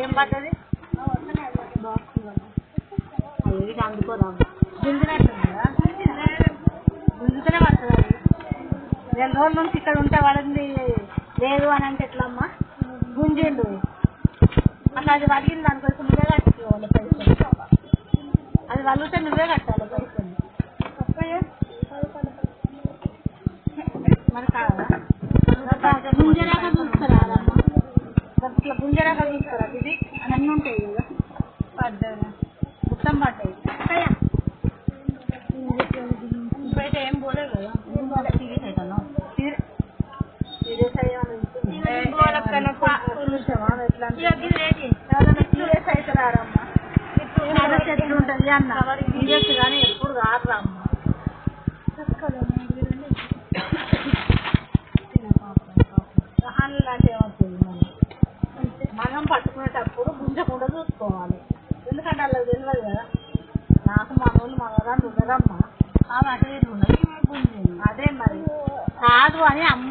ఏం పడ్డది ఇది అందుకోదాం గుంజినట్టుందా గుంజుతూనే పడుతుంది అది 2 రోజుల నుంచి ఇక్కడ ఉంటే పడింది లేదు అని అంటే ఎట్లమ్మా గుంజిండు అట్లా అది పడిగింది అనుకో నువ్వే కట్టుకోవాలి పైసలు అది వల్లితే నువ్వే కట్టాలి పైసలు మరి కాదా గుంజరాక చూస్తారా ఇట్లా గుంజరాక చూస్తారా ఇది అన్నీ ఉంటాయి కదా పడ్డాయి మొత్తం పడ్డాయి ఇప్పుడైతే ఏం పోలేదు కదా సీరియస్ అవుతాను సీరియస్ అయ్యాను సీరియస్ అవుతారమ్మా ఎట్లుంటుంది అన్న సీరియస్ కానీ ఎప్పుడు రారా అమ్మ లాంటి ఏమవుతుంది మనం పట్టుకునేటప్పుడు గుంజకుండా చూసుకోవాలి ఎందుకంటే అలా తెలియదు కదా నాకు మనోళ్ళు మగరా నువ్వరమ్మా ఆ మాట ఉన్నది అదే మరి కాదు అని అమ్మ